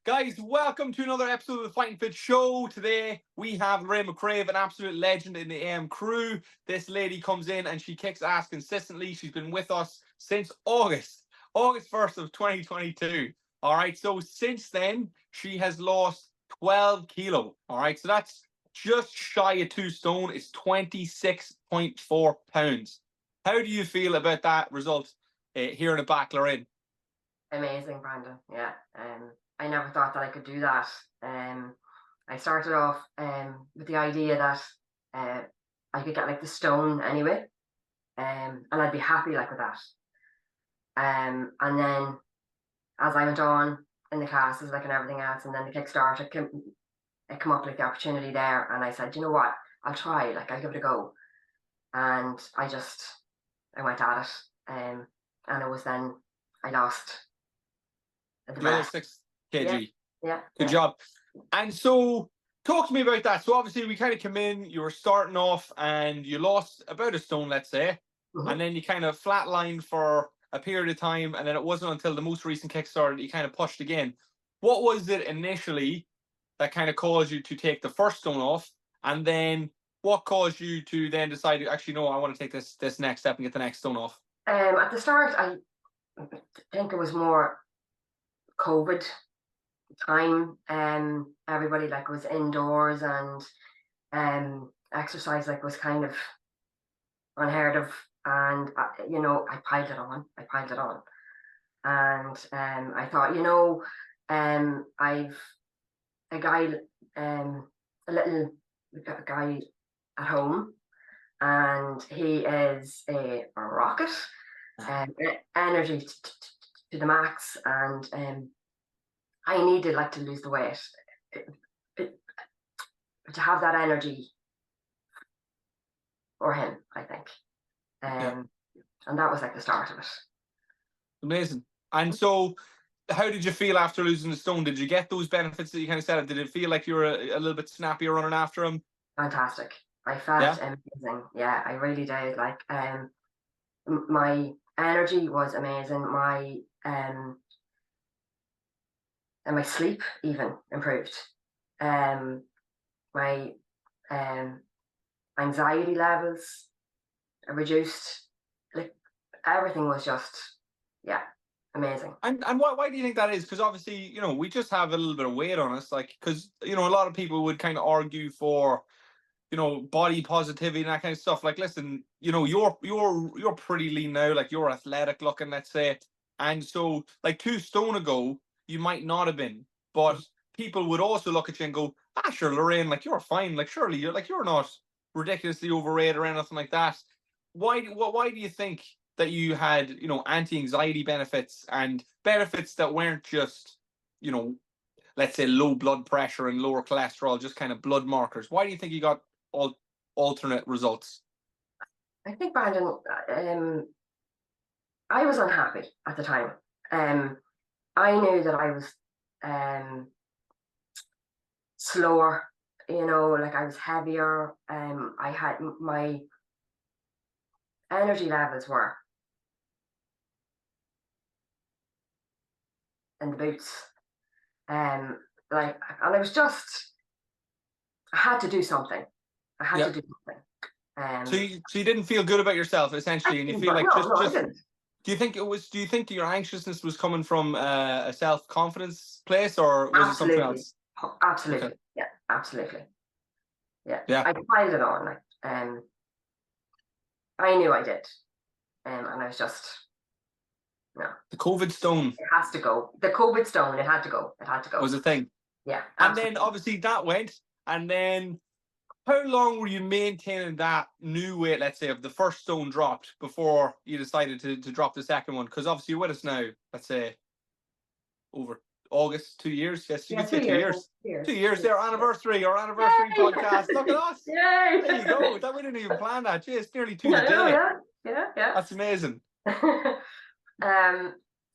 Guys, welcome to another episode of the Fighting Fit Show. Today we have Lorraine McCrave, an absolute legend in the AM crew. This lady comes in and she kicks ass consistently. She's been with us since August 1st of 2022. All right, so since then she has lost 12 kilo. All right, so that's just shy of 2 stone. It's 26.4 pounds. How do you feel about that result here in the back, Lorraine? Amazing, Brandon. Yeah. I never thought that I could do that. I started off with the idea that I could get like the stone anyway, and I'd be happy like with that. And then as I went on in the classes, like and everything else, and then the Kickstart, it come up like the opportunity there, and I said, you know what, I'll try. Like I'll give it a go. And I went at it, and it was then I lost the Another best. 6 kg. Yeah. Good job. And so, talk to me about that. So, obviously, we kind of come in, you were starting off and you lost about a stone, let's say, and then you kind of flatlined for a period of time. And then it wasn't until the most recent Kickstarter that you kind of pushed again. What was it initially that kind of caused you to take the first stone off? And then what caused you to then decide, actually, no, I want to take this next step and get the next stone off? At the start, I think it was more COVID time. Everybody like was indoors, and exercise like was kind of unheard of. And I piled it on. And I thought, I've a guy, a little guy at home, and he is a rocket, energy to the max, and I needed like to lose the weight, to have that energy for him, I think. And that was like the start of it. Amazing. And so, how did you feel after losing the stone? Did you get those benefits that you kind of said? Did it feel like you were a little bit snappier running after him? Fantastic. I felt amazing. Yeah, I really did. Like, my energy was amazing. My and my sleep even improved. My anxiety levels reduced. Like everything was just, amazing. And why do you think that is? Because obviously, we just have a little bit of weight on us. Like, because a lot of people would kind of argue for, body positivity and that kind of stuff. Like, listen, you're pretty lean now. Like, you're athletic looking, let's say. And so, like 2 stone ago, you might not have been, but people would also look at you and go, "Ah, sure, Lorraine, like you're fine. Like, surely you're not ridiculously overweight or anything like that." Why do you think that you had, anti-anxiety benefits and benefits that weren't just, let's say low blood pressure and lower cholesterol, just kind of blood markers? Why do you think you got alternate results? I think, Brandon, I was unhappy at the time. I knew that I was slower, like I was heavier. I had my energy levels were in the boots. And I was just, I had to do something. So you didn't feel good about yourself essentially, and you feel like do you think your anxiousness was coming from a self-confidence place, or was it something else? Absolutely. Okay. Yeah, absolutely. Yeah. I piled it on, like, I knew I did, and I was just, no. The COVID stone. It has to go. The COVID stone. It had to go. Was a thing. Yeah. Absolutely. And then obviously that went, and then how long were you maintaining that new weight, let's say, of the first stone dropped before you decided to drop the second one? Because obviously you're with us now, let's say, over August, 2 years. Yes, you could say 2 years. 2 years. Our anniversay podcast. Look at us. Yay! There you go. We didn't even plan that. Gee, it's nearly 2 today. Yeah. That's amazing. I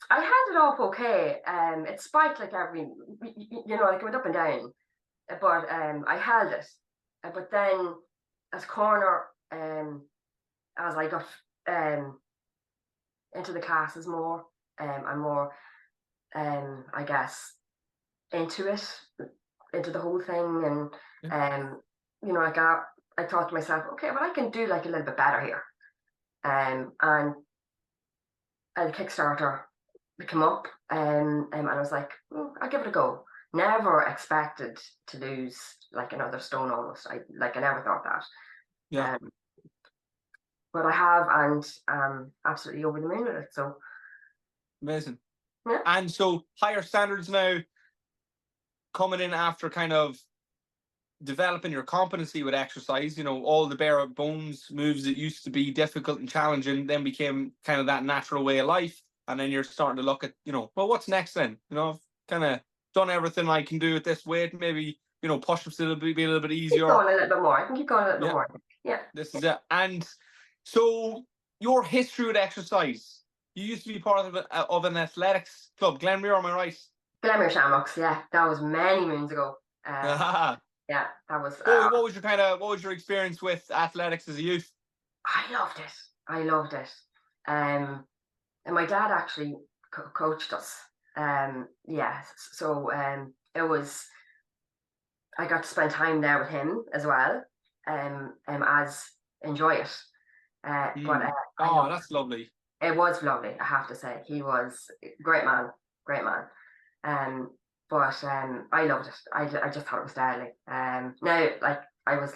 had it off okay. It spiked like like it went up and down, but I held it. But then, as I got into the classes more, and more, I guess, into it, into the whole thing, and Yeah. you know, like I thought to myself, okay, well, I can do like a little bit better here, and a Kickstarter came up, and I was like, I'll give it a go. Never expected to lose like another stone almost. I never thought that. Yeah. Um, but I have, and absolutely over the moon with it. So Amazing. yeah. And so higher standards now coming in after kind of developing your competency with exercise, you know, all the bare bones moves that used to be difficult and challenging then became kind of that natural way of life. And then you're starting to look at, you know, well, what's next then? You know, I've kind of done everything I can do at this weight. Maybe, you know, push-ups a little bit, be a little bit Keep easier. going a little bit more. I can keep going a little bit Yeah, more. Yeah. this is it. And so your history with exercise, you used to be part of an athletics club, Glenmuir, am I right? Glamour Shamrocks. Yeah, that was many moons ago. what Yeah, that was. was your kind of what was your experience with athletics as a youth? I loved it. I loved it. And my dad actually coached us. Yeah, so it was. I got to spend time there with him as well. As enjoy it. But Mm. I Oh, loved that's lovely. it. It was lovely. I have to say, he was a great man. Great man. But I loved it. I just thought it was deadly. Now, like I was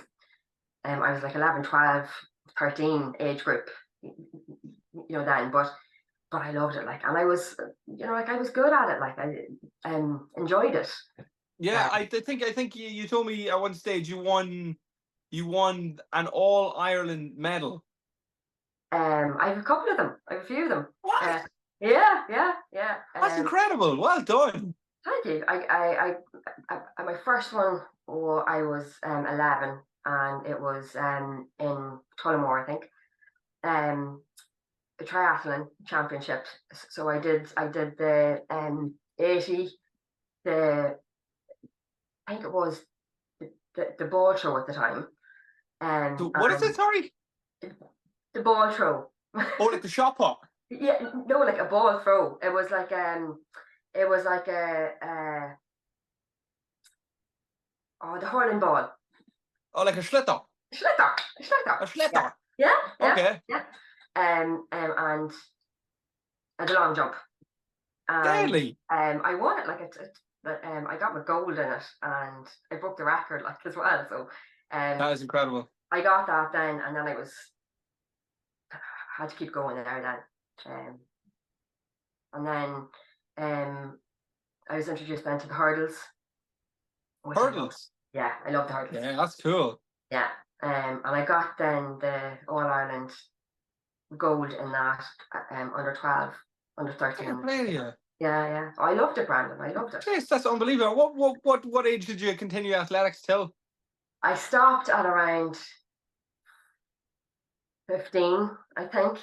like 11, 12, 13 age group, you know, then, but I loved it, like, and I was, you know, like I was good at it, like I enjoyed it. Yeah, I think you told me at one stage you won an All Ireland medal. I have a couple of them. I have a few of them. What? Yeah, yeah, yeah. That's incredible. Well done. Thank you. My first one, oh, I was 11, and it was in Tullamore, I think. The triathlon championship. So I did the 80, the I think it was the ball throw at the time. So what is it? Sorry. The ball throw. Oh, like the shot put. Yeah, no, like a ball throw. It was like oh, the hurling ball. Oh, like a schlitter. Schlitter, schlitter. A Yeah, schlitter. yeah, yeah, Okay. yeah. And the long jump. And Deadly. I won it, like I got my gold in it, and I broke the record like as well. So That is incredible. I got that then, and then I had to keep going there then, and then I was introduced then to the hurdles, which I love. Hurdles. Yeah, I love the hurdles. Yeah, that's cool. Yeah, and I got then the All Ireland gold in that, under 12, under Fair 13. play to you. Yeah, yeah. I loved it, Brandon. I loved it. Jeez, that's unbelievable. What age did you continue athletics till? I stopped at around 15, I think.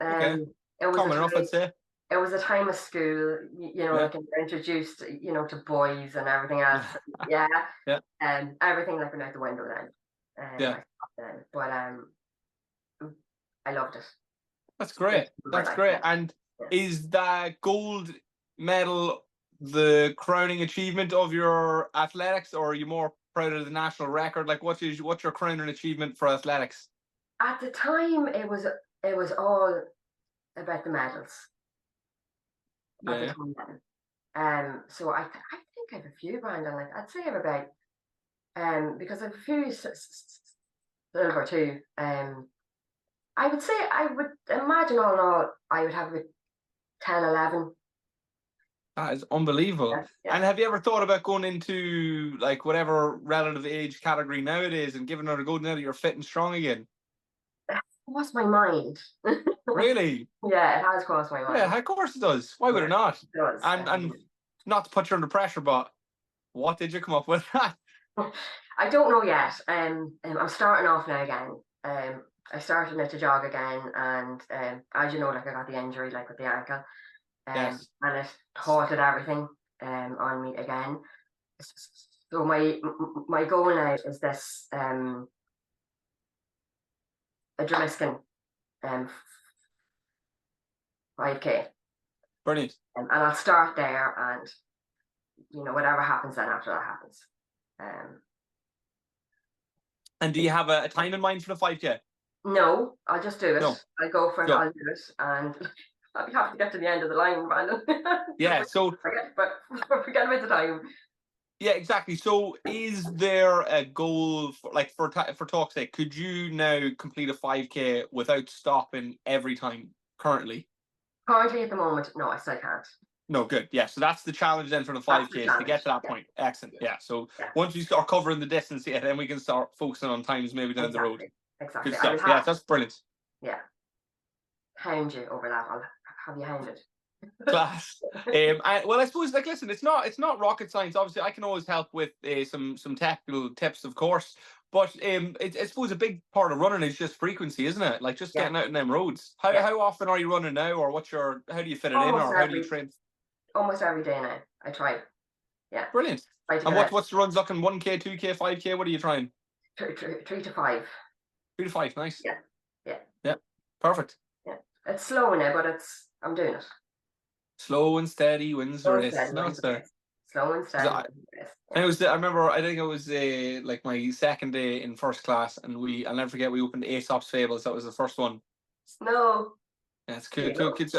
Okay. It was a Common enough, time. I'd say. It was a time of school, you know, Yeah. like you're introduced, you know, to boys and everything else. Yeah, Yeah. and everything like went out the window then. Yeah. I stopped then, but I loved it. That's great. That's great. And Yeah. is that gold medal the crowning achievement of your athletics, or are you more proud of the national record? Like, what's your crowning achievement for athletics? At the time, it was all about the medals. At the Yeah. time then. So I think I have a few, Brandon. Like I'd say I have about because I have a few silver too. I would say I would imagine all in all I would have about 10, 11. That is unbelievable. Yeah, yeah. And have you ever thought about going into like whatever relative age category nowadays and giving it a go now that you're fit and strong again? Crossed my mind. Really? Yeah, it has crossed my mind. Yeah, of course it does. Why would it not? It does. And not to put you under pressure, but what did you come up with? I don't know yet. I'm starting off now again. I started now to jog again, and as you know, like I got the injury, like with the ankle, Yes. and it halted everything on me again. So my goal now is this a Dremiskin 5K. Brilliant. And I'll start there, and you know, whatever happens then after that happens. And do you have a time in mind for the 5K? No, I'll just do it. No. I'll go for it. Go. I'll do it, and I'll be happy to get to the end of the line, Brandon. Yeah. So forget about the time. yeah, exactly. So is there a goal for, like, for talk's sake, could you now complete a 5K without stopping every time currently? Currently, at the moment, no, I still can't. No, good. Yeah, so that's the challenge then for the That's 5K, the is to get to that challenge. point. Excellent. Yeah. So Yeah. once you start covering the distance, yeah, then we can start focusing on times maybe down the road. Exactly. Good stuff. Yeah, that's brilliant. Yeah. Hound you over that. I'll have you hounded. Class. Well, I suppose, like, listen, it's not rocket science. Obviously, I can always help with some technical tips, of course. But I suppose a big part of running is just frequency, isn't it? Like, just getting out on them roads. How often are you running now, or how do you fit it in, or how do you train? Almost every day now. I try. Yeah. Brilliant. And what's the runs looking? 1K, 2K, 5K? What are you trying? 3 to 5. 3 to 5. Nice. Yeah. Perfect. Yeah. It's slow now, but I'm doing it. Slow and steady wins the race. No, it's there. Slow and steady. I remember. I think it was like my second day in first class, and I'll never forget. We opened Aesop's Fables. That was the first one. No. Yeah, it's cool kids.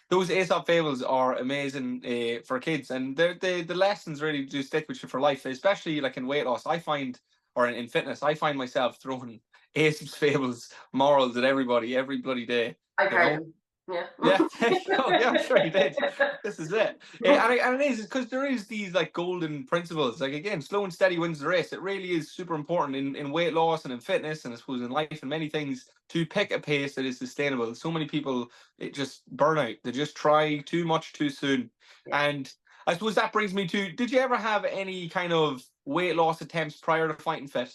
Those Aesop Fables are amazing for kids, and the lessons really do stick with you for life, especially like in weight loss. I find, or in fitness, I find myself throwing Aesop's Fables morals at everybody every bloody day. I've heard them. Yeah. Yeah, yeah, I'm sure you did. This is it. And it is because there is these like golden principles. Like, again, slow and steady wins the race. It really is super important in weight loss and in fitness, and I suppose in life and many things, to pick a pace that is sustainable. So many people, it just burn out. They just try too much too soon. Yeah. And I suppose that brings me to, did you ever have any kind of weight loss attempts prior to fighting fit?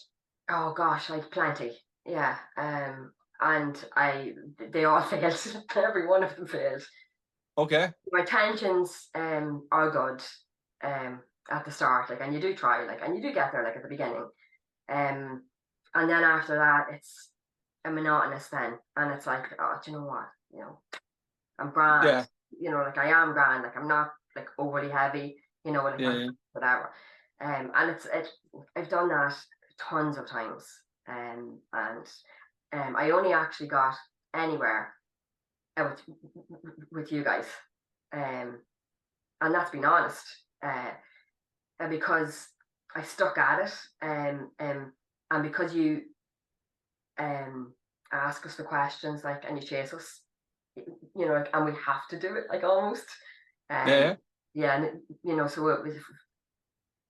Oh gosh, I've plenty. Yeah. And they all failed. Every one of them failed. Okay. My tensions are good at the start, like, and you do try, like, and you do get there, like, at the beginning, and then after that, it's a monotonous then, and it's like, oh, do you know what, you know, I'm grand. Yeah. You know, like, I am grand, like, I'm not like overly heavy, you know, like, whatever, and I've done that tons of times, and I only actually got anywhere with you guys, and that's being honest, because I stuck at it, and because you ask us the questions, like, and you chase us, you know, like, and we have to do it, like, almost, and you know, so it was,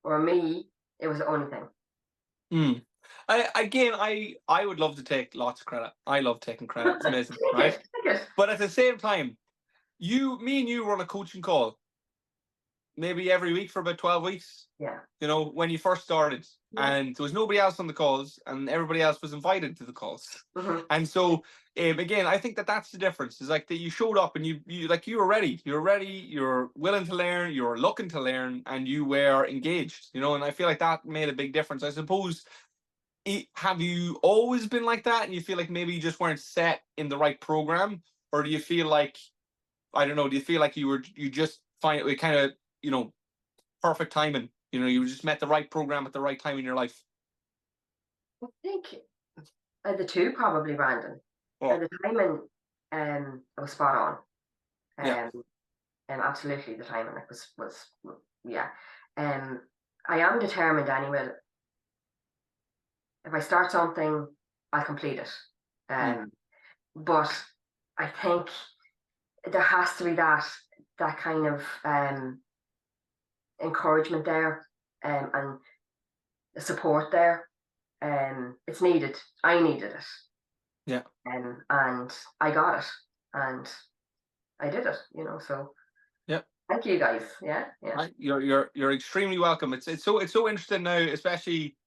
for me, it was the only thing. I would love to take lots of credit. I love taking credit. It's amazing, right? But at the same time, me and you run a coaching call maybe every week for about 12 weeks. Yeah. You know, when you first started, and there was nobody else on the calls, and everybody else was invited to the calls. And so, again, I think that's the difference. Is like that you showed up and you were ready. You were ready. You're willing to learn. You were looking to learn, and you were engaged. You know, and I feel like that made a big difference. I suppose. Have you always been like that, and you feel like maybe you just weren't set in the right program, or do you feel like, I don't know, do you feel like you just find it kind of, you know, perfect timing, you know, you just met the right program at the right time in your life? I think the two, probably, Brandon. The timing was spot on. Absolutely, the timing was yeah. I am determined anyway. If I start something, I'll complete it. But I think there has to be that kind of encouragement there, and the support there. It's needed. I needed it. Yeah. And I got it, and I did it. You know, so. Yeah. Thank you, guys. Yeah. You're extremely welcome. It's so interesting now, especially.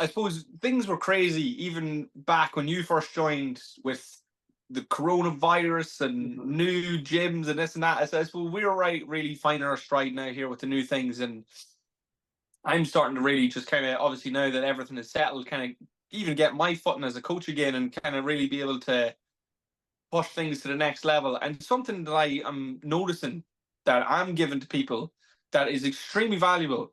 I suppose things were crazy even back when you first joined with the coronavirus and new gyms and this and that. I suppose we're really finding our stride now here with the new things, and I'm starting to really just kind of, obviously now that everything is settled, kind of even get my footing as a coach again, and kind of really be able to push things to the next level. And something that I am noticing that I'm giving to people that is extremely valuable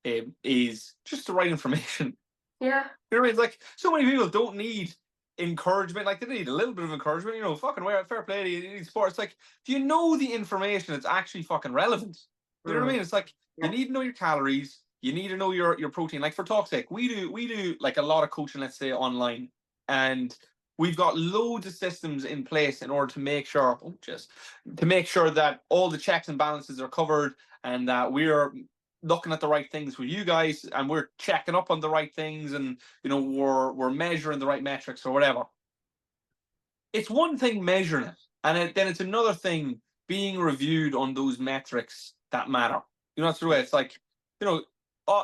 is just the right information. Yeah. You know what I mean? It's like so many people don't need encouragement. Like they need a little bit of encouragement. You know, fucking fair play to you need sport. It's like, do you know the information that's actually fucking relevant? You know what I mean? It's like you Yeah. need to know your calories. You need to know your protein. Like for talk's sake, we do like a lot of coaching, let's say online, and we've got loads of systems in place in order to make sure, to make sure that all the checks and balances are covered and that we're looking at the right things with you guys and we're checking up on the right things and we're measuring the right metrics or whatever. It's one thing measuring it, and then it's another thing being reviewed on those metrics that matter. That's the way. It's like,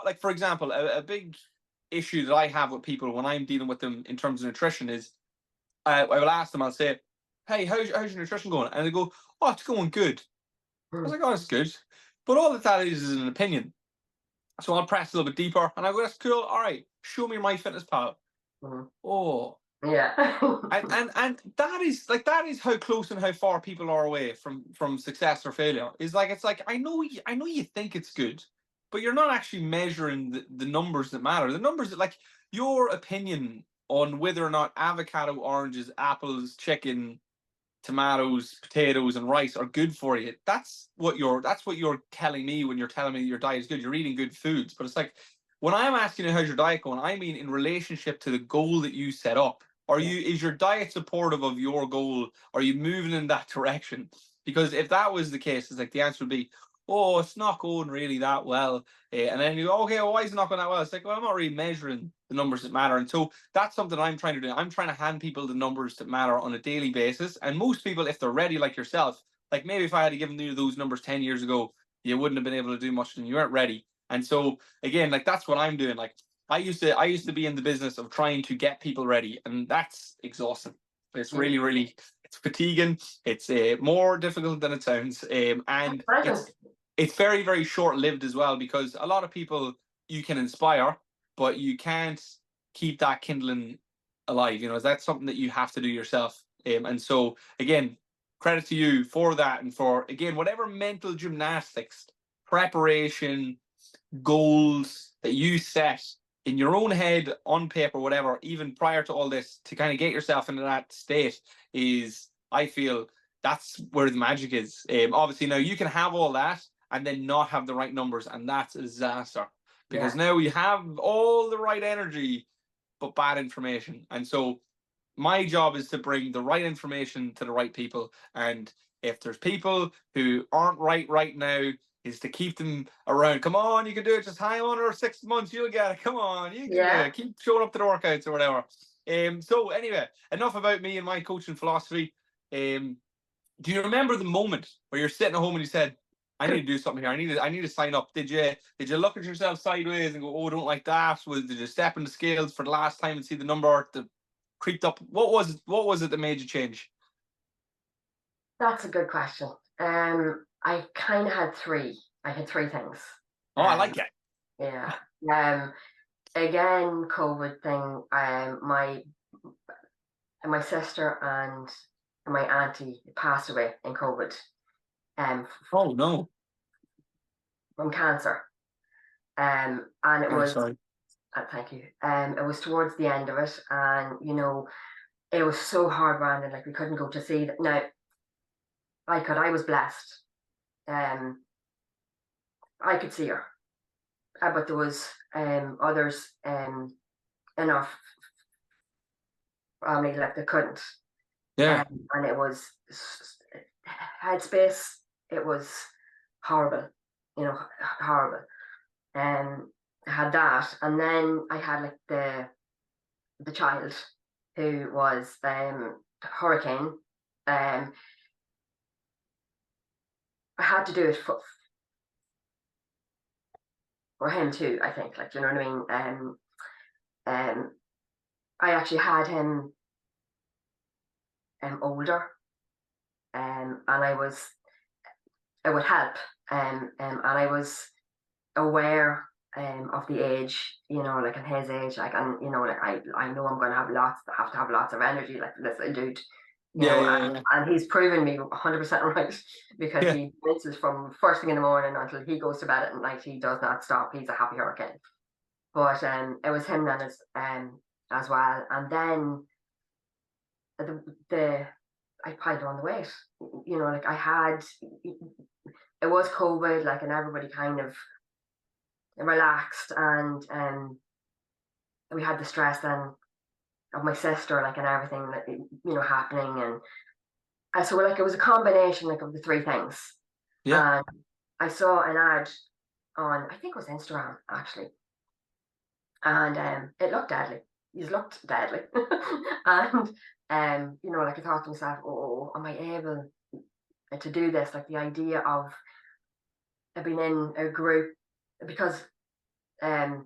like for example, a big issue that I have with people when I'm dealing with them in terms of nutrition is I will ask them, I'll say, hey, how's your nutrition going? And they go, oh, it's going good. I was like, oh, it's good. But all that is an opinion. So I'll press a little bit deeper and I go, that's cool. All right, show me my fitness pal. Oh. Yeah. and that is how close and how far people are away from success or failure. It's like I know you think it's good, but you're not actually measuring the numbers that matter. The numbers that, like, your opinion on whether or not avocado, oranges, apples, chicken, tomatoes, potatoes, and rice are good for you. That's what you're telling me when you're telling me your diet is good. You're eating good foods. But it's like when I'm asking you how's your diet going, I mean in relationship to the goal that you set up. Is your diet supportive of your goal? Are you moving in that direction? Because if that was the case, it's like the answer would be, oh, it's not going really that well. And then you go, okay, well, why is it not going that well? It's like, well, I'm not really measuring the numbers that matter. And so that's something I'm trying to do. I'm trying to hand people the numbers that matter on a daily basis. And most people, if they're ready like yourself, like maybe if I had given you those numbers 10 years ago, you wouldn't have been able to do much and you weren't ready. And so again, like that's what I'm doing. Like I used to be in the business of trying to get people ready, and that's exhausting. It's really, really, it's fatiguing. It's more difficult than it sounds, and it's very, very short lived as well, because a lot of people you can inspire, but you can't keep that kindling alive. That's something that you have to do yourself. And so again, credit to you for that, and for again whatever mental gymnastics, preparation, goals that you set in your own head, on paper, whatever, even prior to all this, to kind of get yourself into that state is, I feel, that's where the magic is. Obviously, now you can have all that and then not have the right numbers, and that's a disaster, because now you have all the right energy but bad information. And so my job is to bring the right information to the right people, and if there's people who aren't right now, is to keep them around. Come on, you can do it. Just hang on for 6 months, you'll get it. Come on, you can do it. Keep showing up to the workouts or whatever. So anyway, enough about me and my coaching philosophy. Do you remember the moment where you're sitting at home and you said, I need to do something here. I need to sign up. Did you look at yourself sideways and go, oh, don't like that? Did you step in the scales for the last time and see the number that creeped up? What was it that made you change? That's a good question. I kind of had three. I had three things. Oh, I like it. Yeah. Again, COVID thing. My sister and my auntie passed away in COVID. Oh no. From cancer. And it was. Sorry. Thank you. It was towards the end of it, and it was so hard, Brandon. Like we couldn't go to see that. Now, I was blessed. I could see her, but there was others in our family that couldn't. Yeah. And it was headspace. It was horrible, horrible. I had that, and then I had like the child who was hurricane. I had to do it for him too, I think. Like, you know what I mean? I actually had him older, and it would help, and I was aware of the age, like at his age, like, and like I know I'm going to have to have lots of energy, like this little dude, And he's proven me 100% right, because he winces from first thing in the morning until he goes to bed at night. He does not stop. He's a happy hurricane. But it was him then as well. And then I piled on the weight. Like I had, it was COVID, like, and everybody kind of relaxed, and we had the stress then of my sister, like, and everything that happening, and so like it was a combination like of the three things. And I saw an ad on, I think it was Instagram actually, and it looked deadly. It looked deadly, and like I thought to myself, oh, am I able to do this? Like the idea of being in a group, because I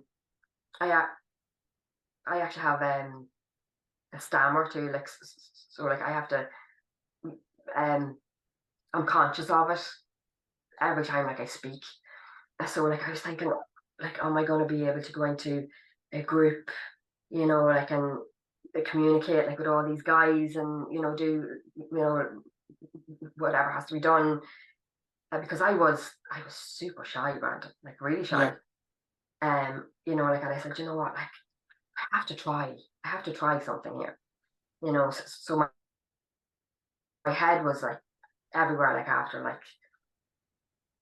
actually have a stammer too, like, so like I have to I'm conscious of it every time like I speak. So like I was thinking, like, am I going to be able to go into a group, like, and communicate like with all these guys, and do whatever has to be done, because I was super shy, Brandon, like really shy. Like, and I said, you know what, like, I have to try something here, so my head was like everywhere, like after like,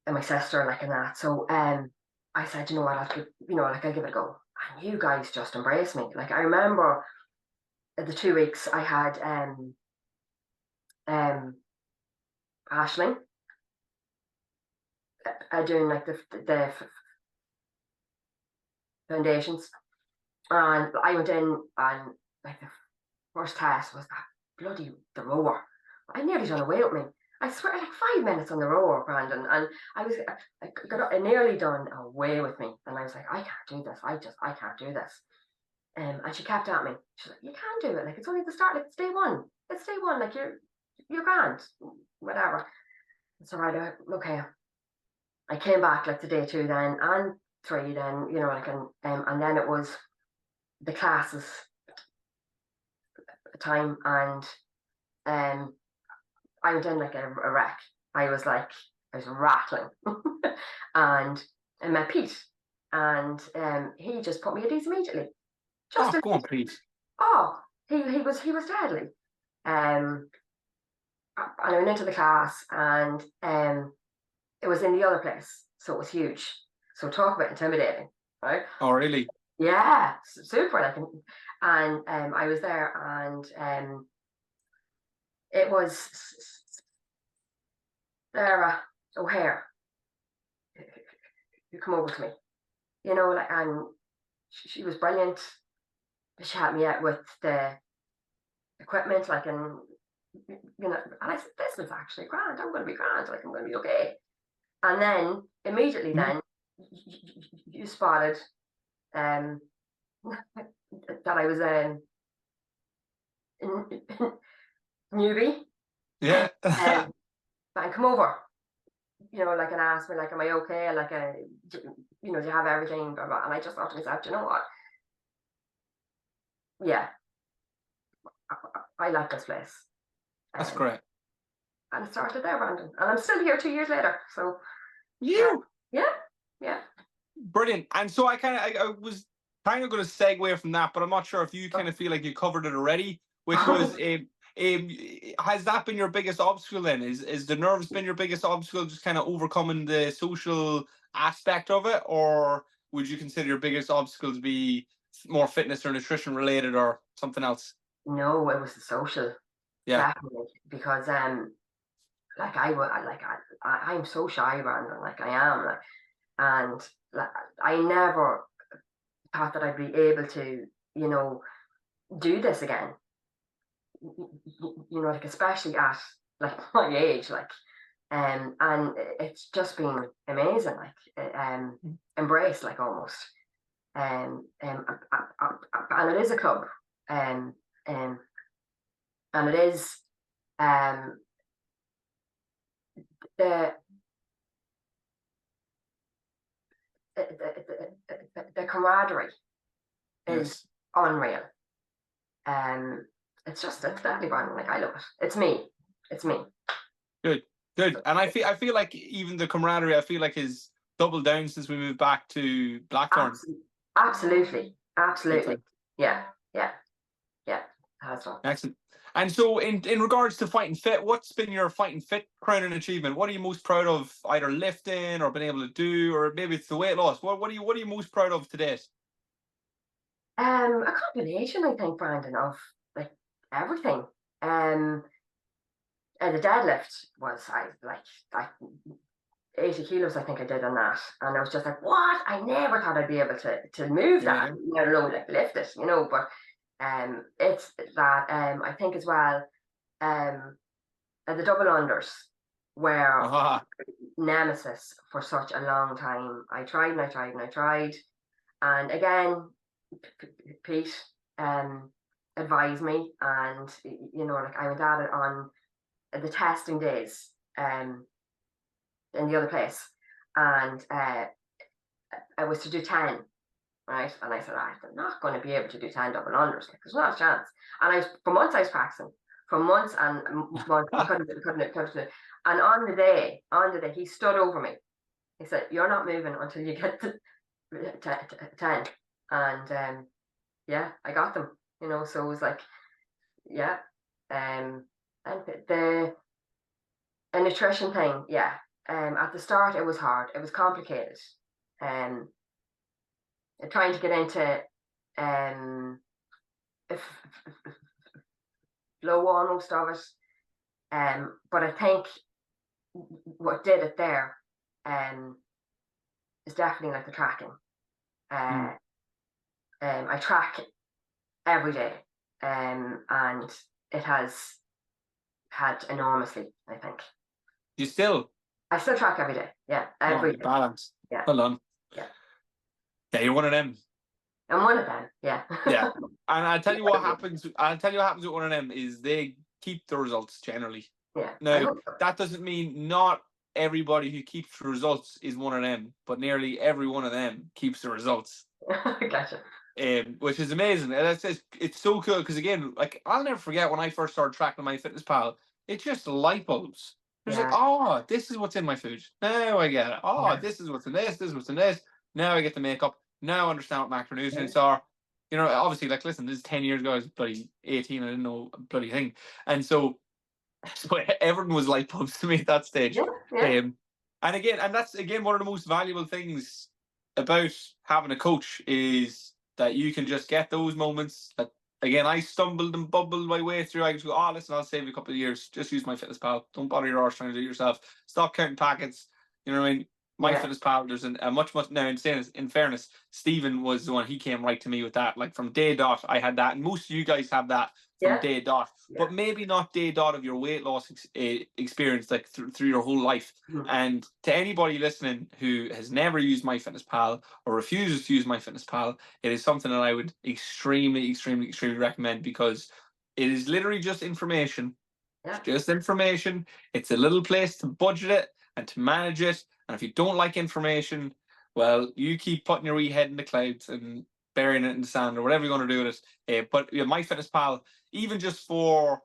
and my sister, like, and that. So I said, you know what, like, I'll give it a go. And you guys just embraced me. Like, I remember the 2 weeks I had Ashling doing like the foundations, and I went in, and like the first test was that the rower. I nearly done away with me. I swear, like 5 minutes on the rower, Brandon, and I nearly done away with me, and I was like, I can't do this. I can't do this. And she kept at me. She's like, you can do it. Like, it's only the start. Like, it's day one. It's day one. Like, you're grand. Whatever. It's all right. Okay. I came back like to day 2 then, and 3 then. Like, and then it was the classes time, and I went in like a wreck. I was rattling, and I met Pete, and he just put me at ease immediately. Go on, Pete. Oh, he was deadly. And I went into the class, and it was in the other place, so it was huge. So talk about intimidating, right? Oh, really? Yeah, super. Like, and I was there, and it was Sarah O'Hare who come over to me, like, and she was brilliant. She had me out with the equipment, like, and and I said, this was actually grand. I'm going to be grand. Like, I'm going to be okay. And then immediately, then you spotted that I was a newbie. Yeah. And come over, like, and asked me, like, am I okay? Like, do you have everything? Blah, blah. And I just thought to myself, you know what? Yeah, I like this place. That's great. And it started there, Brandon. And I'm still here 2 years later. So yeah. Brilliant. And so I was kind of going to segue from that, but I'm not sure if you kind of feel like you covered it already, which was has that been your biggest obstacle then? Is the nerves been your biggest obstacle, just kind of overcoming the social aspect of it? Or would you consider your biggest obstacle to be more fitness or nutrition related or something else? No, it was the social. Yeah. Definitely. Because like I'm so shy, Brandon, like I am, like, and like I never thought that I'd be able to, do this again. Like, especially at like my age, like, and it's just been amazing, like, embraced, like, almost, and it is a club, and it is the the camaraderie is unreal. it's deadly, Brandon. Like, I love it. It's me. It's me. Good, good. And I feel like even the camaraderie, I feel like is doubled down since we moved back to Blackthorn. Absolutely. Big Absolutely. time. Yeah. Yeah. Yeah. That's all. Excellent. And so, in regards to fighting fit, what's been your fighting fit crowning achievement? What are you most proud of, either lifting or being able to do, or maybe it's the weight loss? What are you most proud of to date? A combination, I think, Brandon, of like everything. Um, and the deadlift was like 80 kilos, I think I did on that. And I was just like, what? I never thought I'd be able to move Yeah, that, yeah. let alone like lift it, you know. But it's that I think as well, the double unders were Ah, nemesis for such a long time. I tried and I tried and I tried. And again, Pete advised me, and you know, like I went at it on the testing days in the other place, and I was to do 10, right? And I said, I'm not going to be able to do 10 double unders. Like, there's not a chance. And for months I was practicing, for months and months, I couldn't. And on the day, he stood over me. He said, "You're not moving until you get to 10." And yeah, I got them. You know, so it was like, yeah, and the nutrition thing, yeah. At the start, it was hard. It was complicated. Um, trying to get into flow almost of it. But I think what did it there is definitely like the tracking. mm. I track every day, and it has had enormously, I think. You still? I still track every day. Yeah, Oh, every you day. balance. Yeah, Well done. yeah. Yeah, you're one of them. I'm one of them. Yeah. Yeah. And I'll tell you what happens. I'll tell you what happens with one of them is they keep the results generally. Yeah. I Now, hope so. that doesn't mean not everybody who keeps the results is one of them, but nearly every one of them keeps the results. Gotcha. Which is amazing. And it's so cool because again, like I'll never forget when I first started tracking my fitness pal, it's just light bulbs. It's like, Yeah. oh, this is what's in my food. Now I get it. Oh, Yeah. this is what's in this is what's in this. Now I get the makeup. Now I understand what Yeah. macronutrients are. You know, obviously, like listen, this is 10 years ago, I was bloody 18, I didn't know a bloody thing. And so everything was light bulbs to me at that stage. Yeah. Yeah. And again, and that's again one of the most valuable things about having a coach is that you can just get those moments that again I stumbled and bubbled my way through. I just go, oh listen, I'll save you a couple of years. Just use my fitness pal. Don't bother your arse trying to do it yourself. Stop counting packets. You know what I mean? My Yeah. fitness pal, there's a much now in fairness, Stephen was the one, he came right to me with that. Like from day dot, I had that, and most of you guys have that from Yeah. day dot, Yeah. but maybe not day dot of your weight loss experience, like through your whole life. Mhm. And to anybody listening who has never used MyFitnessPal or refuses to use MyFitnessPal, it is something that I would extremely, extremely, extremely recommend because it is literally just information. Yeah. It's just information. It's a little place to budget it and to manage it. And if you don't like information, well, you keep putting your wee head in the clouds and burying it in the sand or whatever you're going to do with it. But yeah, MyFitnessPal, even just for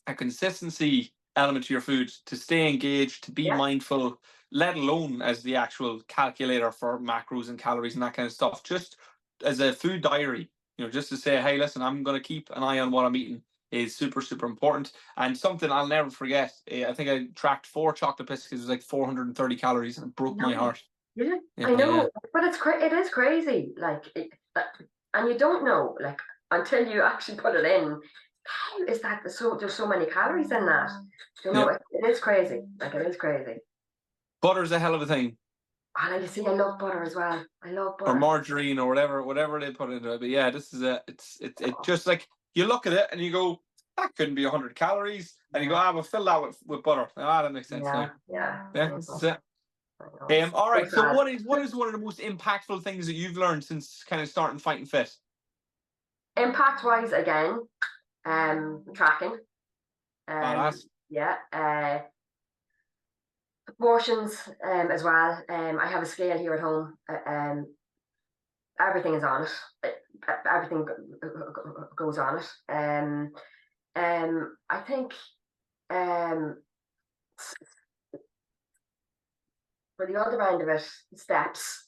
a consistency element to your food, to stay engaged, to be Yeah. mindful, let alone as the actual calculator for macros and calories and that kind of stuff, just as a food diary, you know, just to say, hey, listen, I'm going to keep an eye on what I'm eating is super, super important. And something I'll never forget, I think I tracked 4 chocolate biscuits, it was like 430 calories, and it broke my heart. Yeah. Yeah, I yeah. know, but it is crazy. Like, and you don't know, like, until you actually put it in. How is that? There's so many calories in that. You know, Yep. it is crazy. Like, it is crazy. Butter's a hell of a thing. And you see, I love butter as well. I love Or butter. margarine or whatever they put into it. But yeah, this is it just like you look at it and you go, that couldn't be 100 calories, and you go, we'll fill that with butter. Ah, that makes sense Yeah, now. yeah. Yeah, this is it. All So right. So sad. what is one of the most impactful things that you've learned since kind of starting fighting fit? Impact wise, again, tracking. Badass. Yeah. Proportions as well. I have a scale here at home. Everything is on it. Everything goes on it. I think um, for the other end of it, steps.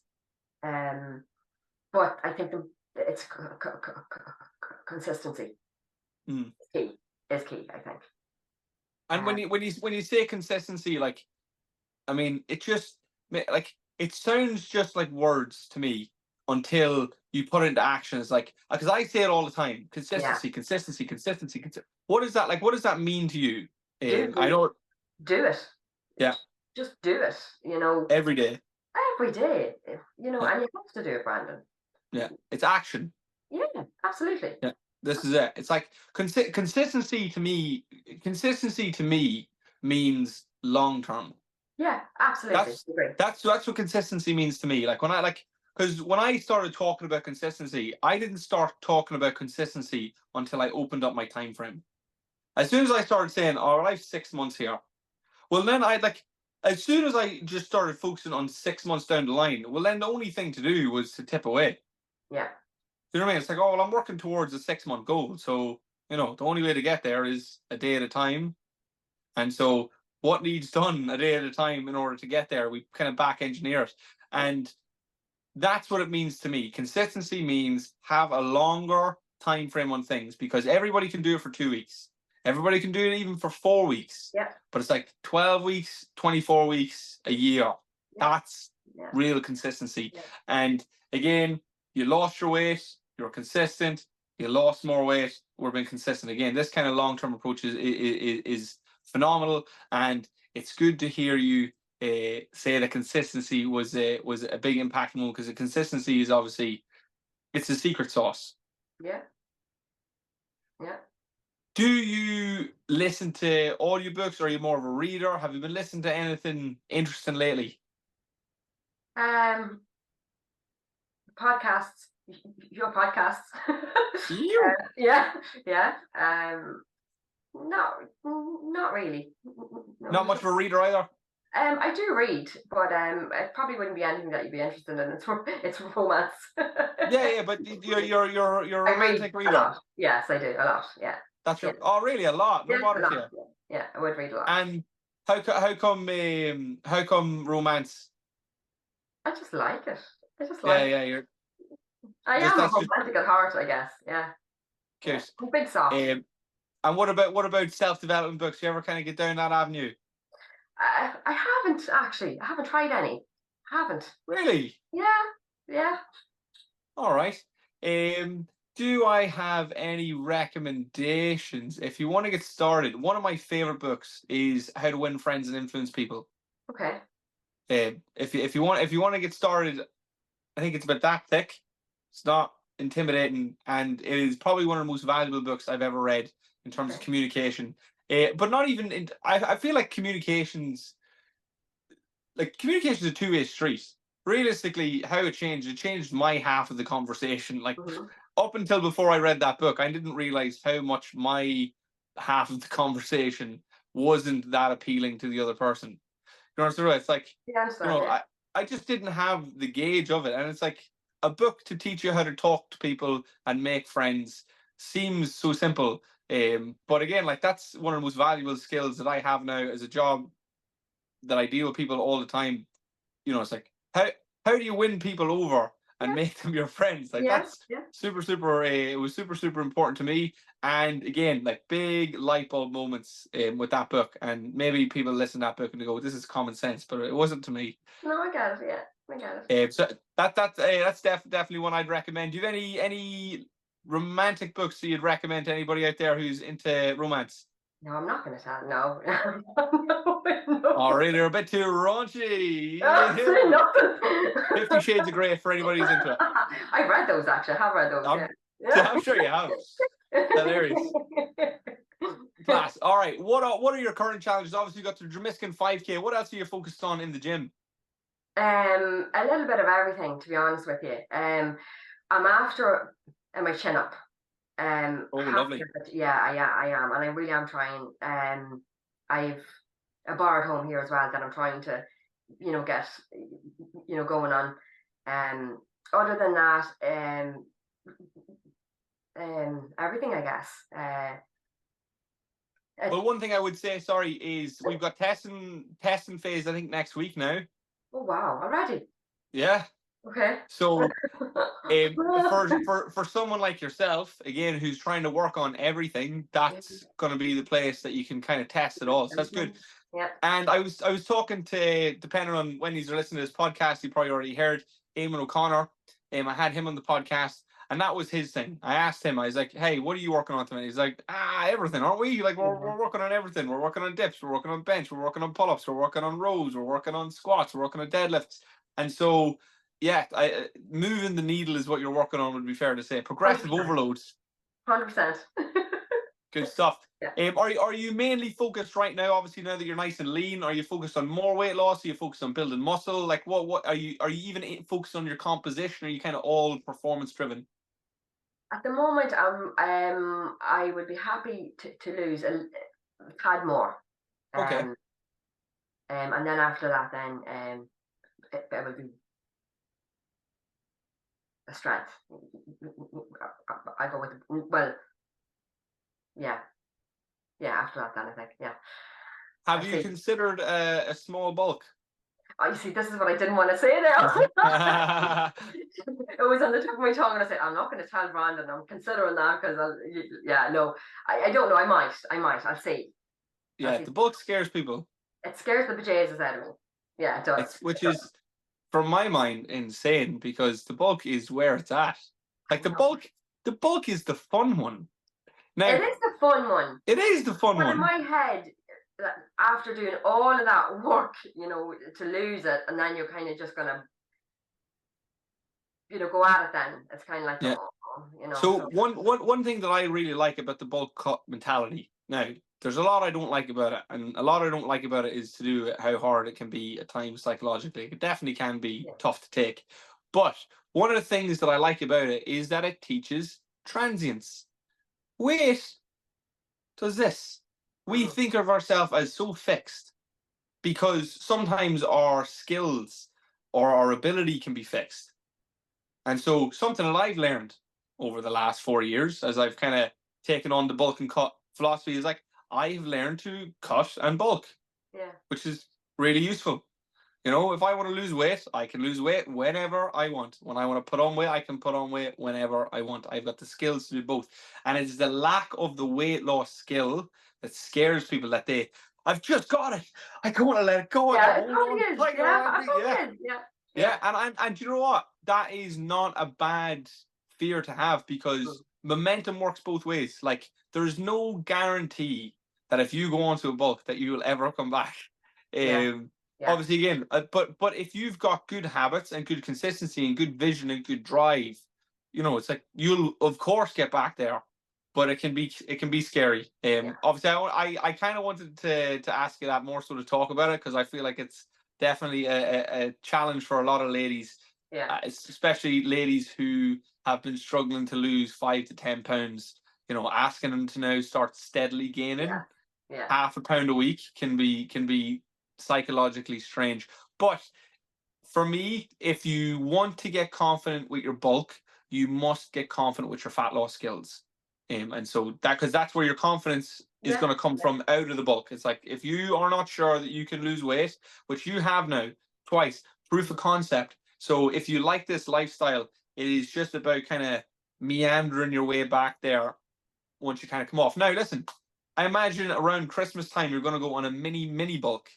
But I think it's consistency Mm. is key. I think. And when you say consistency, like, I mean, it just like it sounds just like words to me until you put it into action. It's like, because I say it all the time: Yeah, consistency, consistency, consistency. What is that like? What does that mean to you? I do know, do it. yeah, Just do it. You know, every day. every day. You know, Yeah, and you have to do it, Brandon. yeah, it's action. Yeah, absolutely. Yeah, this is it. It's like consistency to me. Consistency to me means long term. Yeah, absolutely. That's Agree. that's what consistency means to me. Like when I like because when I started talking about consistency, I didn't start talking about consistency until I opened up my time frame. As soon as I started saying, "Oh, I have 6 months here," well, then I like. As soon as I just started focusing on 6 months down the line, well, then the only thing to do was to tip away. Yeah, You know what I mean? It's like, oh, well, I'm working towards a 6 month goal, so the only way to get there is a day at a time. And so what needs done a day at a time in order to get there, we kind of back engineer it. And that's what it means to me. Consistency means have a longer time frame on things because everybody can do it for 2 weeks. Everybody can do it even for 4 weeks. yeah, But it's like 12 weeks, 24 weeks, a year. yeah, That's yeah, real consistency. yeah. And again, you lost your weight, you're consistent, you lost more weight, we're being consistent. Again, this kind of long-term approach is phenomenal, and it's good to hear you say that consistency was a big impact move because the consistency is obviously it's the secret sauce. Yeah, yeah. Do you listen to audiobooks or are you more of a reader? Have you been listening to anything interesting lately? Um, podcasts, your podcasts. You Yeah, yeah. Not really. not No. much of a reader either. I do read, but it probably wouldn't be anything that you'd be interested in. It's romance. Yeah, yeah, but you're a I read romantic a reader. lot. Yes, I do a lot. Yeah, That's yeah, your really a lot. No yeah, a bother to lot. you. Yeah, yeah, I would read a lot. And how come romance? I just like it. I just Yeah, like. yeah, you're I just am a that's just romantic at heart, I guess. Yeah, yeah. cute. I'm a big soft. Um, and what about self development books? You ever kind of get down that avenue? I haven't actually. I haven't tried any. Haven't. Really? Yeah, yeah. All right. Do I have any recommendations? If you want to get started, one of my favorite books is How to Win Friends and Influence People. Okay. If you want to get started, I think it's about that thick. It's not intimidating, and it is probably one of the most valuable books I've ever read in terms Okay. of communication. But not even. I feel like communication is a two-way street. Realistically, how it changed my half of the conversation. Like Hmm. up until before I read that book, I didn't realize how much my half of the conversation wasn't that appealing to the other person. You know what I'm saying? It's like, Yeah, I understand. Yeah. I just didn't have the gauge of it. And it's like a book to teach you how to talk to people and make friends seems so simple. But again, like that's one of the most valuable skills that I have now as a job that I deal with people all the time. It's like how do you win people over and Yeah. make them your friends? Like Yeah. that's Yeah. super super. It was super super important to me. And again, like big light bulb moments with that book. And maybe people listen to that book and they go, "This is common sense," but it wasn't to me. No, I get it. Yeah, I get it. So that's definitely one I'd recommend. Do you have any romantic books that you'd recommend to anybody out there who's into romance? No, I'm not going to tell. No, no, no. Oh, really? They're a bit too raunchy. Say nothing. 50 Shades of Grey for anybody who's into it. I read those actually. I have read those. Yeah. I'm, Yeah. I'm sure you have. Hilarious. Class. All right. What are your current challenges? Obviously, you got the Dromiskin 5K. What else are you focused on in the gym? A little bit of everything, to be honest with you. I'm after my chin up. Oh, I have lovely. to, yeah, I am, and I really am trying. I've a bar at home here as well that I'm trying to, get, going on. Other than that, everything, I guess. Well, one thing I would say, sorry, is we've got testing phase, I think, next week now. Oh wow, already. Yeah. Okay. So for someone like yourself, again, who's trying to work on everything, that's going to be the place that you can kind of test it all. So that's good. Yeah. And I was talking to, depending on when he's listening to this podcast, you probably already heard Eamon O'Connor. I had him on the podcast, and that was his thing. I asked him, I was like, "Hey, what are you working on tonight?" He's like, everything, aren't we? Like, we're working on everything. We're working on dips, we're working on bench, we're working on pull-ups, we're working on rows, we're working on squats, we're working on deadlifts. And so, yeah, moving the needle is what you're working on, would be fair to say. Progressive 100%. overloads. 100%. Good stuff. Yeah. Are you mainly focused right now? Obviously, now that you're nice and lean, are you focused on more weight loss? Are you focused on building muscle? Like, what are you even focused on your composition? Or are you kind of all performance driven? At the moment, I would be happy to lose a tad more. Okay. And then after that, then it would be a strength. I go with yeah. After that, then I think, yeah. Have you considered a small bulk? Oh, you see, this is what I didn't want to say there. It was on the tip of my tongue, and I said, I'm not going to tell Brandon. I'm considering that because, no, I don't know. I might. I'll see. Yeah, the bulk scares people. It scares the bejesus out of me. Yeah, it does. Which is, from my mind, insane, because the bulk is where it's at. Like the bulk is the fun one. Now, it is the fun one. It is the fun one. But in my head, after doing all of that work, to lose it, and then you're kind of just gonna, go at it. Then it's kind of like, yeah. So one thing that I really like about the bulk cut mentality. Now, there's a lot I don't like about it, and a lot I don't like about it is to do with how hard it can be at times psychologically. It definitely can be tough to take. But one of the things that I like about it is that it teaches transience. Weight does this. We think of ourselves as so fixed because sometimes our skills or our ability can be fixed. And so something that I've learned over the last 4 years, as I've kind of taken on the bulk and cut philosophy, is like I've learned to cut and bulk, which is really useful. If I want to lose weight, I can lose weight whenever I want. When I want to put on weight, I can put on weight whenever I want. I've got the skills to do both. And it's the lack of the weight loss skill that scares people, that I've just got it. I don't want to let it go. Yeah, and you know what? That is not a bad fear to have, because momentum works both ways. Like, there's no guarantee that if you go onto a bulk that you will ever come back. Obviously, again, but if you've got good habits and good consistency and good vision and good drive, it's like you'll of course get back there. But it can be scary. Obviously, I kind of wanted to ask you that more so to talk about it, because I feel like it's definitely a challenge for a lot of ladies. Especially ladies who have been struggling to lose 5 to 10 pounds. Asking them to now start steadily gaining half a pound a week can be psychologically strange. But for me, if you want to get confident with your bulk, you must get confident with your fat loss skills. And so because that's where your confidence is going to come from, out of the bulk. It's like, if you are not sure that you can lose weight, which you have now twice, proof of concept. So if you like this lifestyle, it is just about kind of meandering your way back there once you kind of come off. Now, listen, I imagine around Christmas time, you're going to go on a mini bulk.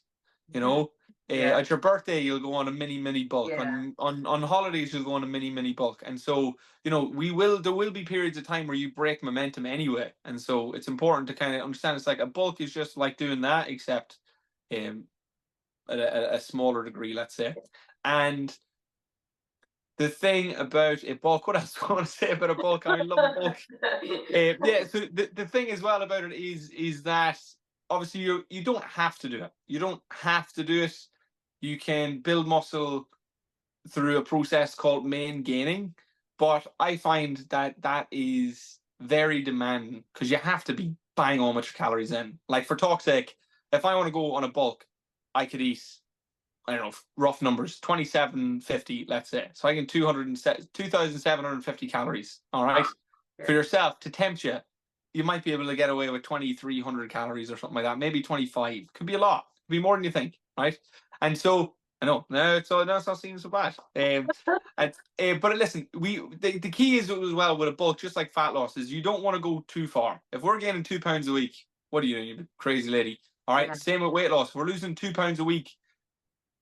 At your birthday, you'll go on a mini bulk. On holidays, you'll go on a mini bulk. And so, there will be periods of time where you break momentum anyway. And so it's important to kind of understand, it's like a bulk is just like doing that, except at a smaller degree, let's say. And the thing about a bulk, what else do I want to say about a bulk? I love a bulk. So the thing as well about it is that obviously you don't have to do it. You don't have to do it. You can build muscle through a process called main gaining, but I find that is very demanding, because you have to be buying all much calories in. Like, for talk's sake, if I want to go on a bulk, I could eat, I don't know, rough numbers, 2750, let's say. So I get 2,750 calories. All right. For yourself, to tempt you, you might be able to get away with 2,300 calories or something like that. Maybe 25. Could be a lot. Could be more than you think, right? And so I know, no, it's not seeming so bad. But listen, the key is as well with a bulk, just like fat loss, is you don't want to go too far. If we're gaining 2 pounds a week, what are you doing, you crazy lady? All right, same with weight loss. If we're losing 2 pounds a week.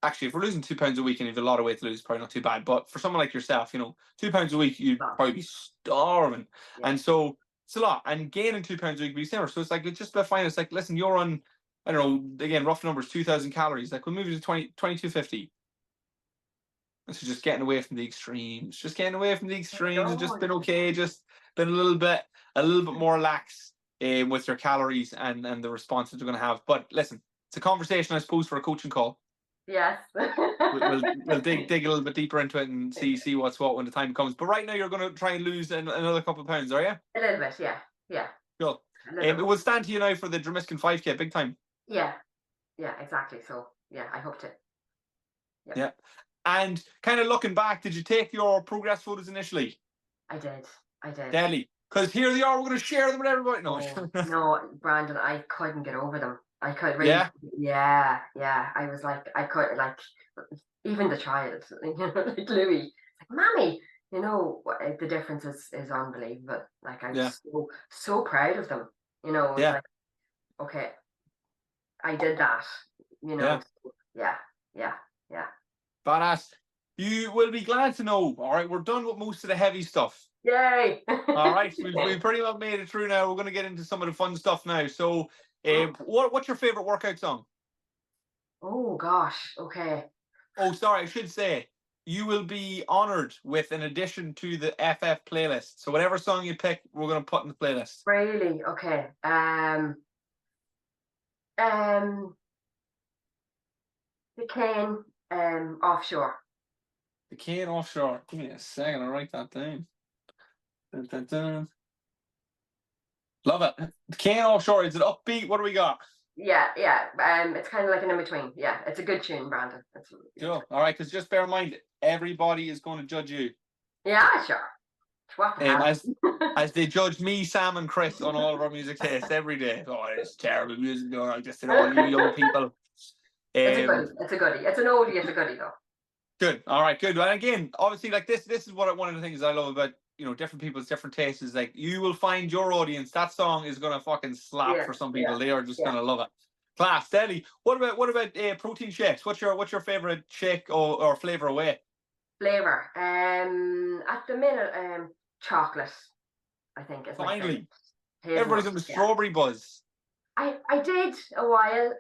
Actually, if we're losing 2 pounds a week and you've a lot of weight to lose, probably not too bad. But for someone like yourself, 2 pounds a week, you'd probably be starving. Yeah. And so it's a lot. And gaining 2 pounds a week would be similar. So it's like, it's just about fine. It's like, listen, you're on, I don't know, again, rough numbers, 2,000 calories. Like we'll move you to 2250. So just getting away from the extremes. Just getting away from the extremes. It's just been okay. Just been a little bit more lax with your calories and the responses you're going to have. But listen, it's a conversation, I suppose, for a coaching call. Yes. we'll dig a little bit deeper into it and see what's what when the time comes. But right now you're going to try and lose another couple of pounds, are you? A little bit, yeah. Cool. It will stand to you now for the Dromiskin 5K, big time. Yeah, exactly. So yeah, I hope to. Yep. Yeah. And kind of looking back, did you take your progress photos initially? I did. Deadly. Because here they are, we're going to share them with everybody. No, no, Brandon, I couldn't get over them. I could really, yeah. I was like, I could even the child, like Louis, like mommy, the difference is unbelievable. Like I'm so proud of them. It's like, okay, I did that. Yeah. Badass. You will be glad to know. All right, we're done with most of the heavy stuff. Yay! All right, we've pretty well made it through now. We're going to get into some of the fun stuff now. So, what's your favorite workout song? Oh gosh, okay. Oh, sorry, I should say you will be honored with an addition to the FF playlist. So whatever song you pick, we're going to put in the playlist. Really? Okay. The Cane Offshore. The Cane Offshore. Give me a second, I'll write that down. Dun, dun, dun. Love it. The Cane Offshore, is it upbeat? What do we got? Yeah. It's kind of like an in-between. Yeah, it's a good tune, Brandon. Cool. All right, because just bear in mind, everybody is going to judge you. Yeah, sure. What the hell? As they judge me, Sam, and Chris on all of our music tastes every day. Oh, it's terrible music. No, I just all you young people. It's a goodie. It's a goodie. It's an oldie. It's a goodie, though. Good. All right. Good. And again, obviously, like this is one of the things I love about different people's different tastes is like you will find your audience. That song is gonna fucking slap for some people. They are just gonna love it. Class, deadly. What about protein shakes? What's your favorite shake or flavor away? Flavor. At the minute, chocolate. I think is finally. Everybody's on the strawberry buzz. I did a while.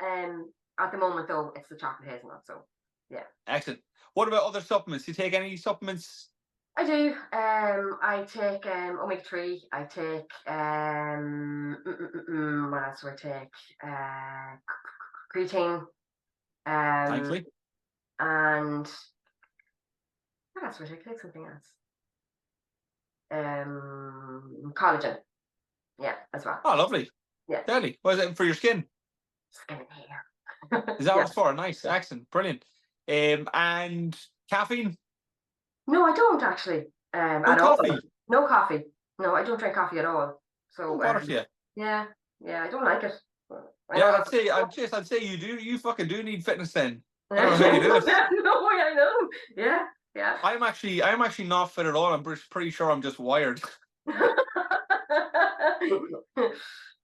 At the moment though, it's the chocolate hazelnut. So yeah. Excellent. What about other supplements? Do you take any supplements? I do. I take omega-3. I take what else do I take? Creatine. Thankfully. And what else would I take? Something else. Collagen. Yeah, as well. Oh, lovely. Yeah. Deadly. What is it for your skin? Skin and hair. Is that what it's for? Nice. Excellent. Brilliant. And caffeine? No, I don't actually. No at coffee? all. No coffee. No, I don't drink coffee at all. So water for you. Yeah, I don't like it. I'd say you do. You fucking do need fitness then. I don't know how you do it. No, I know. Yeah. I'm actually not fit at all. I'm pretty sure I'm just wired.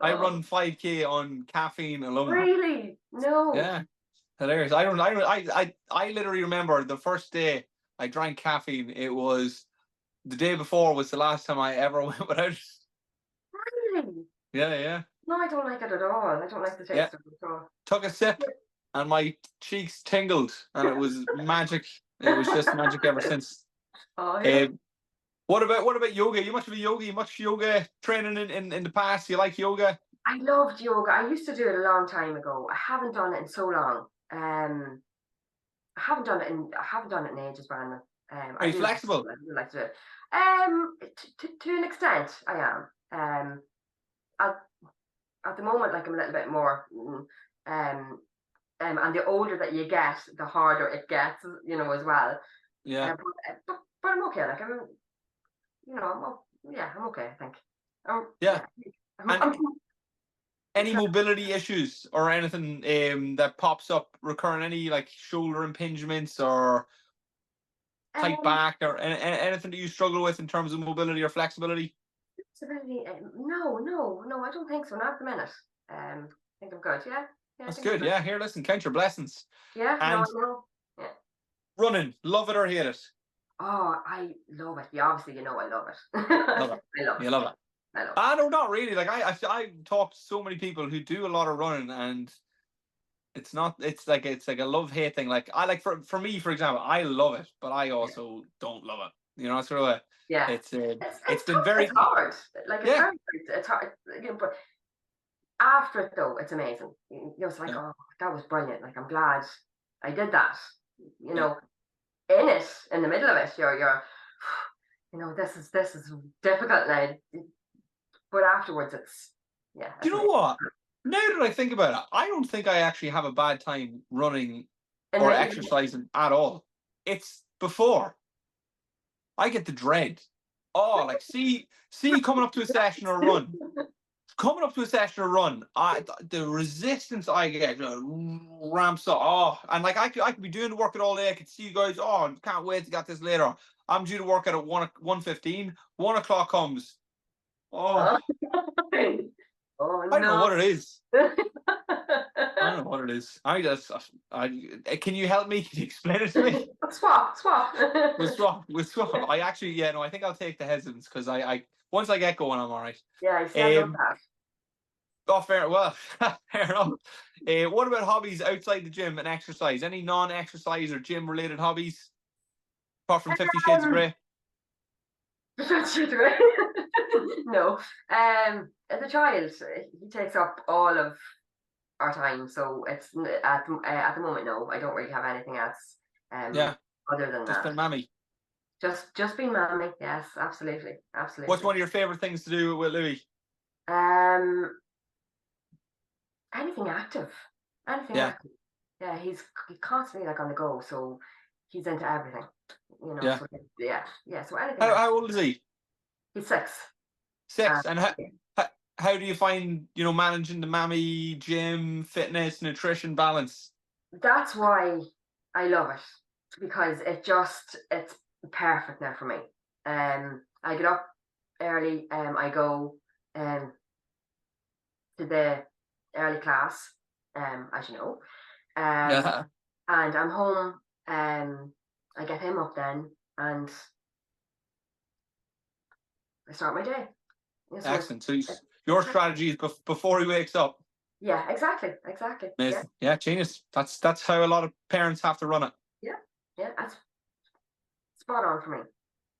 I run 5K on caffeine alone. Really? No. Yeah. Hilarious. I literally remember the first day I drank caffeine. It was the day before was the last time I ever went without it. Really? Yeah. No, I don't like it at all. I don't like the taste of it at all. Took a sip and my cheeks tingled and it was magic. It was just magic ever since. Oh, yeah. What about yoga? You much of a yogi? You much yoga training in the past? You like yoga? I loved yoga. I used to do it a long time ago. I haven't done it in so long. I haven't done it in ages, Brandon. Are you flexible? I do like to do it. To an extent, I am. At the moment, like I'm a little bit more. And the older that you get, the harder it gets, as well. Yeah. But I'm okay. Like I'm okay. I think. Yeah. And I'm any mobility issues or anything that pops up recurring, any like shoulder impingements or tight um, back or anything that you struggle with in terms of mobility or flexibility? disability. No, I don't think so. Not at the minute. I think I'm good. Yeah, I That's think I'm good. good. Yeah, here, listen, count your blessings. Yeah, no, I And know. Yeah. running, love it or hate it? Oh, I love it. Yeah, obviously, I love it. Love it. I love You it. love it. I love Ah, no, not really. Like I talked to so many people who do a lot of running, and it's not. It's like a love hate thing. Like I like for me, for example, I love it, but I it. also don't love it. Sort of. Yeah. It's It's been tough. It's very hard. Like it's yeah. very. It's hard. But after it though, it's amazing. It's like, Yeah. oh, that was brilliant. Like I'm glad I did that. You Yeah. know, in it, in the middle of it, you're this is difficult now. But afterwards, it's Do you it's know amazing. what? Now that I think about it, I don't think I actually have a bad time running And or then, exercising at all. It's before I get the dread. Oh, like see coming up to a session or run. Coming up to a session or run, the resistance I get ramps up. Oh, and like I could be doing the workout all day. I could see you guys. Oh, can't wait to get this later. I'm due to work at 1:15. 1 o'clock comes. Oh, oh I don't know no. what it is. I don't know what it is. Can you help me? Can you explain it to me? Swap. We'll swap. We'll swap. I actually, yeah, no, I think I'll take the hesitance because I once I get going, I'm all right. Yeah, you see, I love Um, that. oh, fair. Well, fair enough. What about hobbies outside the gym and exercise? Any non-exercise or gym-related hobbies apart from 50 Shades of Um, Grey? that's right. No. As a child, he takes up all of our time, so it's at the moment. No, I don't really have anything else. Yeah, Other than just that, been mammy. just being mammy. Yes, absolutely, What's absolutely. one of your favorite things to do with Louis? Um, anything active, anything Yeah, active. Yeah, he's constantly like on the go, so he's into everything. yeah. So yeah. So anything How, active. how old is he? He's 6. Uh, 6. And how do you find managing the mammy, gym, fitness, nutrition balance? that's why I love it, because it's perfect now for me. I get up early. I go to the early class, as you know, um, Yeah, and I'm home. I get him up then, and I start my day. So excellent. So it's your strategy is before he wakes up. yeah, exactly. Yeah, Amazing. Yeah, genius. That's how a lot of parents have to run it. yeah. That's spot on for me.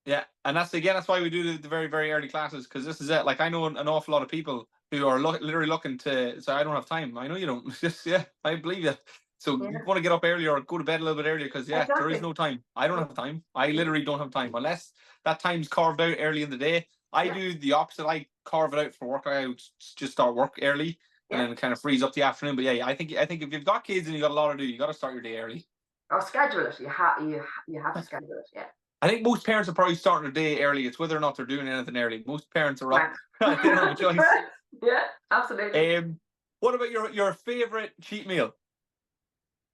Yeah, and that's why we do the very very early classes, because this is it. Like I know an awful lot of people who are literally looking to say I don't have time. I know you don't. Just yeah, I believe you. So you Yeah, want to get up earlier or go to bed a little bit earlier because yeah, there is exactly. no time. I don't Yeah, have time. I literally don't have time unless that time's carved out early in the day. I yeah, do the opposite. I carve it out for work. I would just start work early and yeah. then kind of freeze up the afternoon. But yeah, I think if you've got kids and you got a lot to do, you got to start your day early. Or schedule it. You have to schedule it. Yeah. I think most parents are probably starting their day early. It's whether or not they're doing anything early. Most parents are up. Correct. They don't have a choice. Correct. Yeah, absolutely. What about your favorite cheat meal?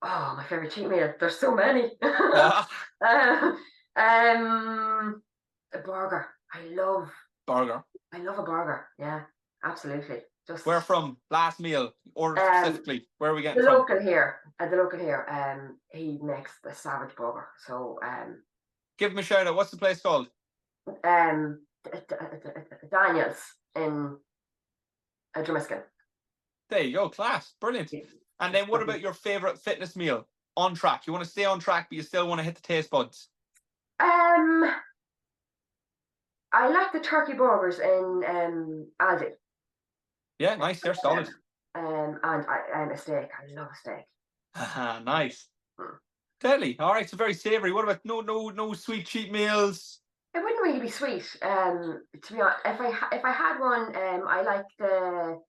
Oh, my favorite cheat meal. There's so many. Ah, Uh, a burger. burger. I love a burger. Yeah, absolutely. Just Where from? Last meal, or um, specifically, where are we the getting from? local here. The local here. He makes the savage burger. So Give him a shout out. What's the place called? um, Daniels in Dromiskin. There you go, class, brilliant. And then what about your favorite fitness meal? On track. You want to stay on track, but you still want to hit the taste buds. Um, I like the turkey burgers in Aldi. Yeah, nice. They're solid. And a steak. I love a steak. Nice. Mm. Deadly. All right, so very savoury. What about no sweet cheat meals? It wouldn't really be sweet. To be honest, if I had one, I like the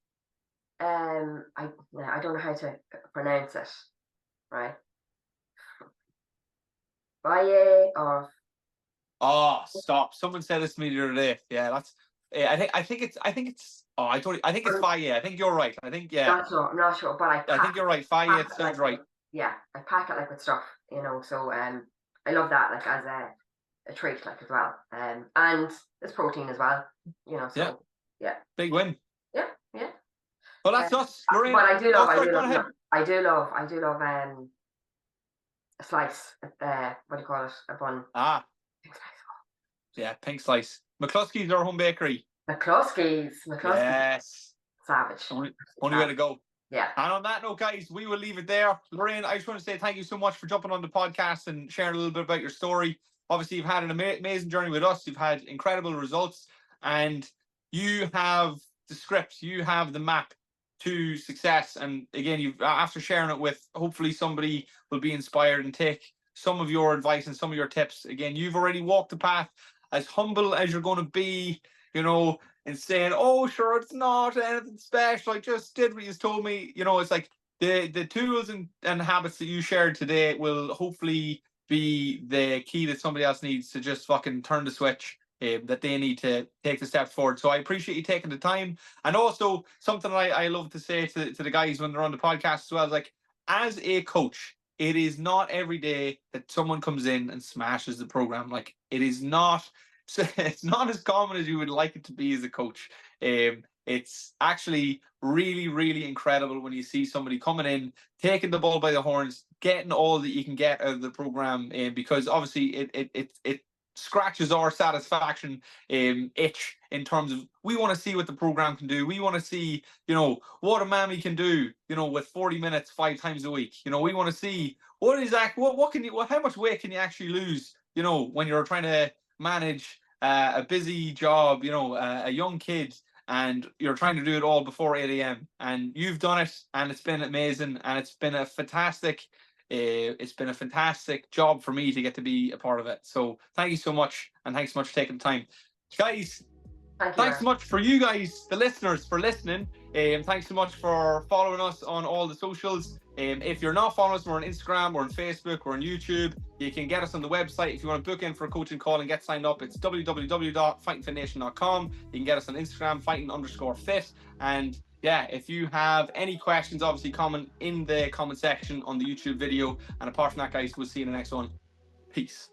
I don't know how to pronounce it. Right, Baye or Oh, stop. Someone said this to me the other day. Yeah, I think it's. Oh, I think it's Faye. I think you're right. I think Not sure. I'm not sure, but I think you're right. Faye. pack It it sounds like right. yeah, I pack it like with stuff, you know. So I love that like as a treat like as well. And it's protein as well, you know. Yeah, So yeah, big win. yeah, yeah. Well, that's us, Lorraine. But I do Oh, love, sorry, go ahead. a slice. What do you call it? A bun. Ah, yeah, pink slice. McCluskey's our home bakery. McCluskey's. Yes. Savage. Only way to go. Yeah. And on that note, guys, we will leave it there. Lorraine, I just want to say thank you so much for jumping on the podcast and sharing a little bit about your story. Obviously, you've had an amazing journey with us. You've had incredible results, and you have the script. You have the map to success. And again, you've after sharing it with, hopefully somebody will be inspired and take some of your advice and some of your tips. Again, you've already walked the path. As humble as you're going to be, you know, and saying, "Oh, sure, it's not anything special. I just did what you told me." You know, it's like the tools and habits that you shared today will hopefully be the key that somebody else needs to just fucking turn the switch. That they need to take the steps forward. So I appreciate you taking the time. And also something I love to say to the guys when they're on the podcast as well is like, as a coach, it is not every day that someone comes in and smashes the program. Like it is not. So it's not as common as you would like it to be as a coach. It's actually really, really incredible when you see somebody coming in, taking the ball by the horns, getting all that you can get out of the program, because obviously it scratches our satisfaction itch in terms of we want to see what the program can do. We want to see, you know, what a mammy can do, you know, with 40 minutes 5 times a week. You know, we want to see what can you how much weight can you actually lose, you know, when you're trying to manage a busy job, you know, a young kid, and you're trying to do it all before 8 a.m. And you've done it, and it's been amazing, and it's been a fantastic job for me to get to be a part of it. So thank you so much, and thanks so much for taking the time, guys. Thanks so much for you guys, the listeners, for listening. Thanks so much for following us on all the socials. If you're not following us, we're on Instagram, we're on Facebook, we're on YouTube. You can get us on the website if you want to book in for a coaching call and get signed up. It's www.fightingfitnation.com. You can get us on Instagram, fighting_fit. And yeah, if you have any questions, obviously comment in the comment section on the YouTube video. And apart from that, guys, we'll see you in the next one. Peace.